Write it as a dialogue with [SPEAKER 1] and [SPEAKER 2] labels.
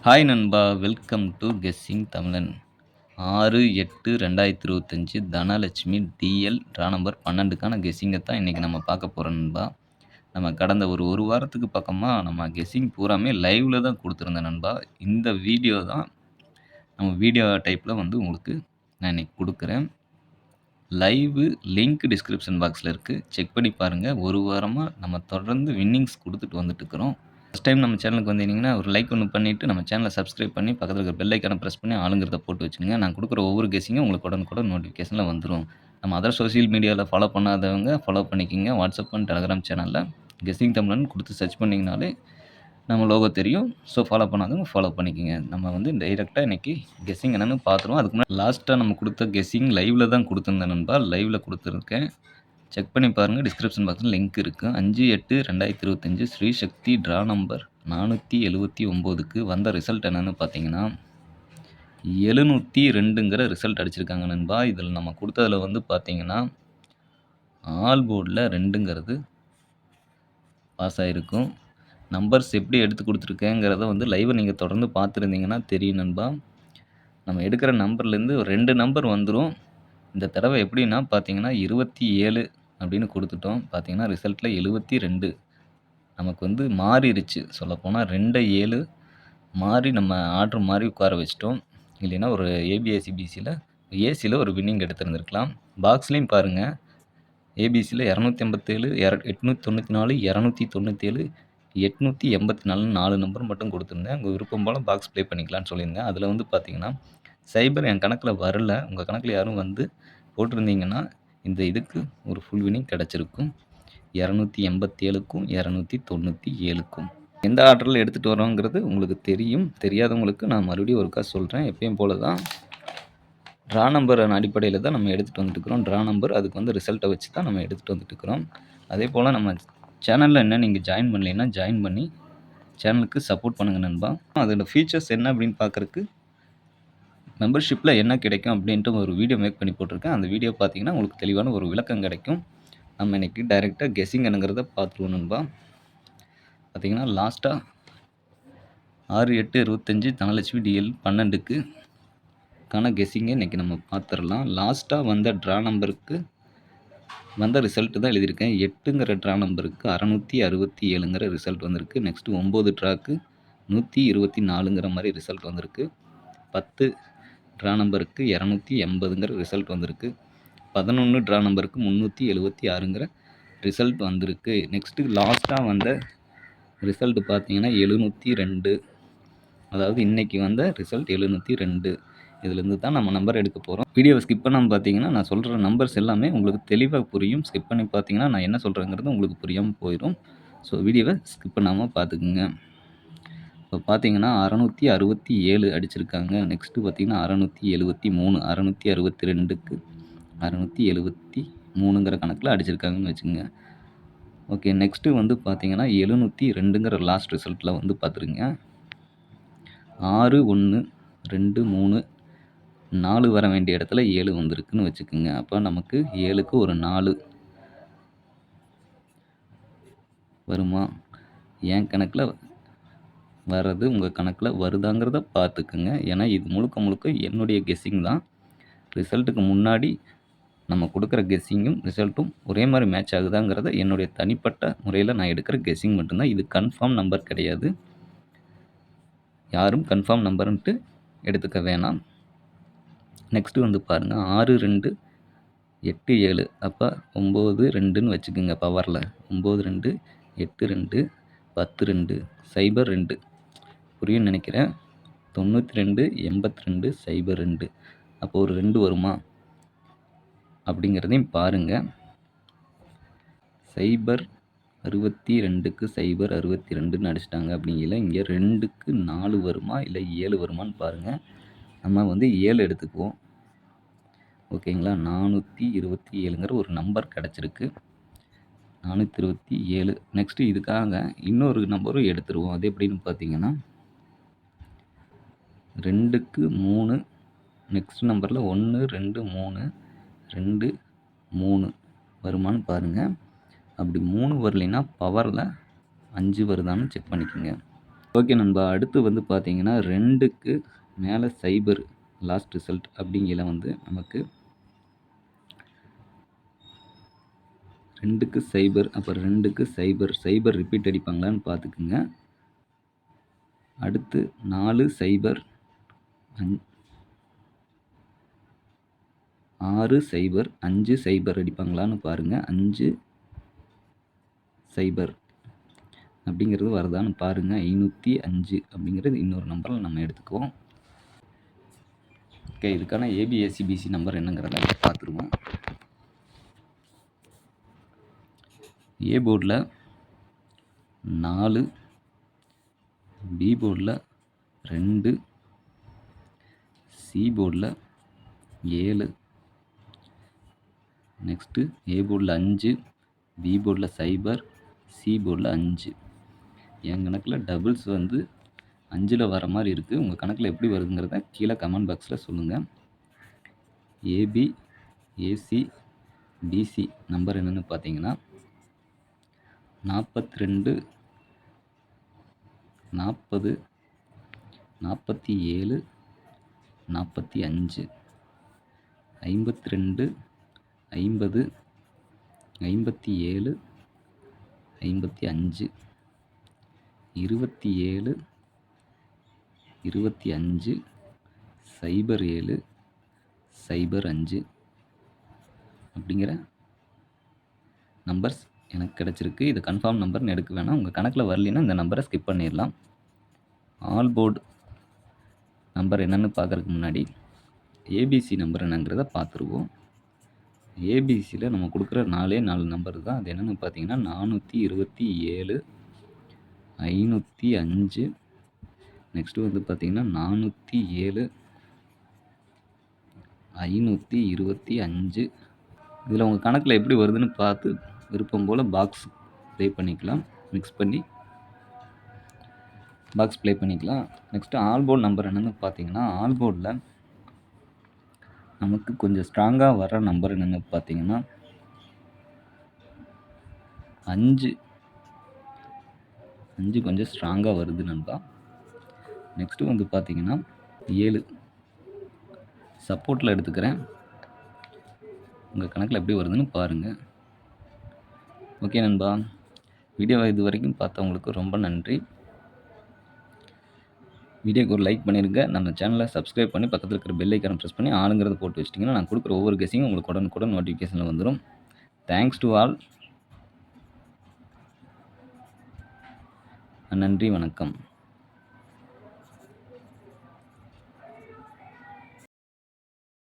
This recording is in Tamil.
[SPEAKER 1] ஹாய் நண்பா! வெல்கம் டு கெஸ்ஸிங் தமிழன். 6/8/2025 தனலட்சுமி டிஎல் ட்ரா நம்பர் 12க்கான கெஸ்ஸிங்க தான் இன்னைக்கு நம்ம பார்க்க போறோம் நண்பா. நம்ம கடந்த ஒரு வாரத்துக்கு பக்கமா நம்ம கெஸ்ஸிங் பூராமே லைவ்ல தான் குடுத்துருந்தேன் நண்பா. இந்த வீடியோ தான் நம்ம வீடியோ டைப்ல வந்து உங்களுக்கு நான் இன்னைக்கு குடுக்குறேன். லைவ் லிங்க் டிஸ்கிரிப்ஷன் பாக்ஸ்ல இருக்கு. செக் பண்ணி பாருங்க. ஒரு வாரமா நம்ம தொடர்ந்து வின்னிங்ஸ் குடுத்துட்டு வந்துட்டுருக்கிறோம். ஃபர்ஸ்ட் டைம் நம்ம சேனலுக்கு வந்திருந்தீங்கன்னா, ஒரு லைக் ஒண்ணு பண்ணிட்டு, நம்ம சேனல சப்ஸ்கிரைப் பண்ணி, பக்கத்துல இருக்கிற பெல் ஐக்கான பிரஸ் பண்ணி, ஆளுங்கிறத போட்டு வச்சுக்கங்க. நான் குடுக்குற ஒவ்வொரு கெஸ்ஸிங்கும் உங்களுக்கு உடனுக்குடன் நோட்டிஃபிகேஷன்ல வந்துரும். நம்ம அதர் சோசியல் மீடியால ஃபாலோ பண்ணாதவங்க ஃபாலோ பண்ணிக்கங்க. வாட்ஸ்அப் அண்ட் டெலகிராம் சேனல்ல கெஸ்ஸிங் தமிழன் குடுத்து சர்ச் பண்ணீங்கனாலே, நம்ம லோகோ தெரியும். ஸோ ஃபாலோ பண்ணாதவங்க ஃபாலோ பண்ணிக்கங்க. நம்ம வந்து டைரக்ட்டா இன்னைக்கு கெஸ்ஸிங் என்னன்னு பார்த்துருவோம். அதுக்கு முன்னாடி லாஸ்ட்டா நம்ம குடுத்த கெஸ்ஸிங் லைவ்ல தான் குடுத்திருந்தேன் நண்பா. லைவ்ல குடுத்துருக்கேன். செக் பண்ணி பாருங்க. டிஸ்கிரிப்ஷன் பாக்ஸ்ல லிங்க் இருக்கு. 5/8/2025 ஸ்ரீ சக்தி ட்ரா நம்பர் 479க்கு வந்த ரிசல்ட் என்னன்னு பார்த்தீங்கன்னா, 702ங்கிற ரிசல்ட் அடிச்சிருக்காங்க நண்பா. இதில நம்ம குடுத்ததுல வந்து பார்த்தீங்கன்னா, ஆல் போர்ட்ல 2ங்கிறது பாஸ் ஆயிருக்கும். நம்பர்ஸ் எப்படி எடுத்து குடுத்துருக்கேங்கிறத வந்து லைவ நீங்க தொடர்ந்து பார்த்துருந்தீங்கன்னா தெரியும் நண்பா. நம்ம எடுக்கிற நம்பர்லேருந்து 2 நம்பர் வந்துரும். இந்த தடவ எப்படின்னா பார்த்தீங்கன்னா, 27 அப்படின்னு குடுத்துட்டோம். பார்த்தீங்கன்னா, ரிசல்ட்ல 72 நமக்கு வந்து மாறிருச்சு. சொல்லப்போனா 2 7 மாறி நம்ம ஆர்டர் மாறி உட்கார வச்சுட்டோம். இல்லைன்னா ஒரு ஏபிஎஸ்சி பிசில ஏசில ஒரு வின்னிங் எடுத்திருந்திருக்கலாம். பாக்ஸ்லயும் பாருங்க. ஏபிசில 287 894 297 884 4 நம்பர் மட்டும் குடுத்திருந்தேன். உங்க விருப்பம் போல பாக்ஸ் ப்ளே பண்ணிக்கலாம்னு சொல்லியிருந்தேன். அதில வந்து பார்த்தீங்கன்னா, சைபர் என் கணக்குல வரல. உங்க கணக்குல யாரும் வந்து போட்டிருந்தீங்கன்னா, இந்த இதுக்கு ஒரு ஃபுல் வின்னிங் கிடைச்சிருக்கும். 287க்கும் 297க்கும். எந்த ஆர்டர்ல எடுத்துட்டு வரோங்கிறது உங்களுக்கு தெரியும். தெரியாதவங்களுக்கு நான் மறுபடியும் ஒருக்கா சொல்றேன். எப்பயும் போல தான் ட்ரா நம்பர் அடிப்படையில தான் நம்ம எடுத்துட்டு வந்துட்டுருக்கிறோம். ட்ரா நம்பர் அதுக்கு வந்து ரிசல்ட்ட வச்சு தான் நம்ம எடுத்துட்டு வந்துட்டுருக்கிறோம். அதேபோல நம்ம சேனல்ல இன்னும் நீங்க ஜாயின் பண்ணலைன்னா, ஜாயின் பண்ணி சேனலுக்கு சப்போர்ட் பண்ணுங்க நண்பா. அதோட ஃபீச்சர்ஸ் என்ன அப்படின்னு பார்க்கறக்கு, மெம்பர்ஷிப்ல என்ன கிடைக்கும் அப்படின்ட்டு ஒரு வீடியோ மேக் பண்ணி போட்டிருக்கேன். அந்த வீடியோ பார்த்தீங்கன்னா, உங்களுக்கு தெளிவான ஒரு விளக்கம் கிடைக்கும். நம்ம இன்னைக்கு டைரக்ட்டா கெஸ்ஸிங் என்னங்கிறத பார்த்துருவோம் நண்பா. பார்த்தீங்கன்னா, லாஸ்ட்டா 6/8/25 தனலட்சுமி டிஎல் 12க்கு க்கான கெஸ்ஸிங்க இன்னைக்கு நம்ம பார்த்துரலாம். லாஸ்ட்டா வந்த ட்ரா நம்பருக்கு வந்த ரிசல்ட் தான் எழுதியிருக்கேன். 8ங்கிற ட்ரா நம்பருக்கு 667ங்கிற ரிசல்ட் வந்திருக்கு. நெக்ஸ்ட் 9 ட்ராக்கு 124ங்கிற மாரி ரிசல்ட் வந்திருக்கு. 10 ட்ரா நம்பருக்கு 280ங்கிற ரிசல்ட் வந்திருக்கு. 11 ட்ரா நம்பருக்கு 376ங்கிற ரிசல்ட் வந்திருக்கு. நெக்ஸ்ட் லாஸ்ட்டா வந்த ரிசல்ட் பார்த்தீங்கன்னா 702. அதாவது இன்னைக்கு வந்த ரிசல்ட் 702. இதிலேருந்து தான் நம்ம நம்பர் எடுக்க போறோம். வீடியோவ ஸ்கிப் பண்ணாம பார்த்தீங்கன்னா, நான் சொல்ற நம்பர்ஸ் எல்லாமே உங்களுக்கு தெளிவா புரியும். ஸ்கிப் பண்ணி பார்த்தீங்கன்னா, நான் என்ன சொல்றேங்கிறது உங்களுக்கு புரியாம போயிரும். ஸோ வீடியோவ ஸ்கிப் பண்ணாம பார்த்துக்குங்க. இப்போ பார்த்தீங்கன்னா 667 அடிச்சிருக்காங்க. நெக்ஸ்ட் பார்த்தீங்கன்னா 673 662க்கு 673ங்கிற கணக்குல அடிச்சிருக்காங்கன்னு வச்சுக்கங்க. ஓகே. நெக்ஸ்ட் வந்து பார்த்தீங்கன்னா 702ங்கிற லாஸ்ட் ரிசல்ட்ல வந்து பார்த்துருங்க. 6 1 2 3 4 வர வேண்டிய இடத்துல 7 வந்திருக்குன்னு வச்சுக்கங்க. அப்ப நமக்கு 7க்கு ஒரு 4 வருமா? என் கணக்குல வர்றது உங்க கணக்குல வருதாங்கிறத பார்த்துக்குங்க. ஏன்னா இது முழுக்க முழுக்க என்னுடைய கெஸ்ஸிங் தான். ரிசல்ட்டுக்கு முன்னாடி நம்ம குடுக்குற கெஸ்ஸிங்கும், ரிசல்ட்டும் ஒரே மாரி மேட்ச் ஆகுதாங்கிறத என்னுடைய தனிப்பட்ட முறையில நான் எடுக்கிற கெஸ்ஸிங் மட்டும் தான். இது கன்ஃபார்ம் நம்பர் கிடையாது. யாரும் கன்ஃபார்ம் நம்பர்ன்ட்டு எடுத்துக்க வேணாம். நெக்ஸ்ட் வந்து பாருங்க 6 2 8 7 அப்ப 9 2ன்னு வச்சுக்கோங்க பவர்ல. 9 2 8 2 10 2 0 2 புரியும்னு நினைக்கிறேன். 92 82 0 2 அப்போ ஒரு 2 வருமா? அப்படிங்கிறதையும் பாருங்க. 0 62க்கு 0 62ன்னு அடிச்சிட்டாங்க அப்படிங்கல இங்க 2க்கு 4 வருமா இல்லை 7 வருமான்னு பாருங்க. நம்ம வந்து 7 எடுத்துக்குவோம். ஓகேங்களா? 427ங்கிற ஒரு நம்பர் கிடைச்சிருக்கு. 427 நெக்ஸ்ட் இதுக்காக இன்னொரு நம்பரும் எடுத்துருவோம். அது எப்படின்னு பார்த்தீங்கன்னா 2க்கு 3 நெக்ஸ்ட் நம்பர்ல 1 2 3 2 3 வருமான்னு பாருங்க. அப்படி 3 வரலைன்னா பவர்ல 5 வருதான்னு செக் பண்ணிக்கோங்க. ஓகே நண்பா. அடுத்து வந்து பார்த்தீங்கன்னா 2க்கு மேல சைபர் லாஸ்ட் ரிசல்ட் அப்படிங்கையில வந்து நமக்கு 2க்கு சைபர், அப்புறம் 2க்கு சைபர், சைபர் ரிப்பீட் அடிப்பாங்களான்னு பார்த்துக்குங்க. அடுத்து 4 சைபர் 6 சைபர் 5 சைபர் அடிப்பாங்களான்னு பாருங்க. 5 சைபர் அப்படிங்கிறது வருதான்னு பாருங்க. 505 அப்படிங்கிறது இன்னொரு நம்பரில் நம்ம எடுத்துக்குவோம். ஓகே, இதுக்கான ஏபிஎஸ்சிபிசி நம்பர் என்னங்கிறத பார்த்துருவோம். ஏ போர்டில் 4, பி போர்டில் 2, சி போர்டில் 7, நெக்ஸ்ட்டு ஏ போர்டில் 5, பி போர்டில் 0, சி போர்டில் 5. என் கணக்கில் டபுள்ஸ் வந்து 5ல் வர மாதிரி இருக்குது. உங்கள் கணக்கில் எப்படி வருதுங்கிறத கீழே கமெண்ட் பாக்ஸில் சொல்லுங்கள். ஏபி, ஏசி, பிசி நம்பர் என்னென்னு பார்த்தீங்கன்னா 42, 40, 47, 45, 52, 50, 57, 55, 27, 25, 07, 05 அப்படிங்கிற நம்பர்ஸ் எனக்கு கிடச்சிருக்கு. இது கன்ஃபார்ம் நம்பர்னு எடுக்க வேணாம். உங்கள் கணக்கில் வரலைன்னா இந்த நம்பரை ஸ்கிப் பண்ணிடலாம். ஆல் போர்டு நம்பர் என்னென்னு பார்க்குறதுக்கு முன்னாடி ஏபிசி நம்பர் என்னங்கிறத பார்த்துருவோம். ஏபிசியில் நம்ம கொடுக்குற 4 நம்பர் தான். அது என்னென்னு பார்த்தீங்கன்னா 427, 505, நெக்ஸ்ட்டு வந்து பார்த்தீங்கன்னா 407, 525. இதில் உங்கள் கணக்கில் எப்படி வருதுன்னு பார்த்து விருப்பம் போல் பாக்ஸ் ப்ளே பண்ணிக்கலாம். மிக்ஸ் பண்ணி பாக்ஸ் ப்ளே பண்ணிக்கலாம். நெக்ஸ்ட்டு ஆல் போர்டு நம்பர் என்னென்னு பார்த்தீங்கன்னா ஆல் போர்டில் நமக்கு கொஞ்சம் ஸ்ட்ராங்காக வர நம்பர் என்னென்னு பார்த்தீங்கன்னா 5 கொஞ்சம் ஸ்ட்ராங்காக வருது நண்பா. நெக்ஸ்ட்டு வந்து பார்த்தீங்கன்னா 7 சப்போர்ட்டில் எடுத்துக்கிறேன். உங்கள் கணக்கில் எப்படி வருதுன்னு பாருங்கள். ஓகே நண்பா, வீடியோவை இது வரைக்கும் பார்த்தவங்களுக்கு ரொம்ப நன்றி. வீடியோக்கு ஒரு லைக் பண்ணிடுங்க. நம்ம சேனலை சப்ஸ்கிரைப் பண்ணி பக்கத்தில் இருக்கிற பெல் ஐக்கானை ப்ரெஸ் பண்ணி ஆளுங்கிறத போட்டு வச்சிட்டிங்கன்னா நான் கொடுக்குற ஒவ்வொரு கெஸ்ஸிங்கும் உங்களுக்கு உடனுக்குடன் நோட்டிஃபிகேஷனில் வந்துடும். Thanks to all. நன்றி, வணக்கம்.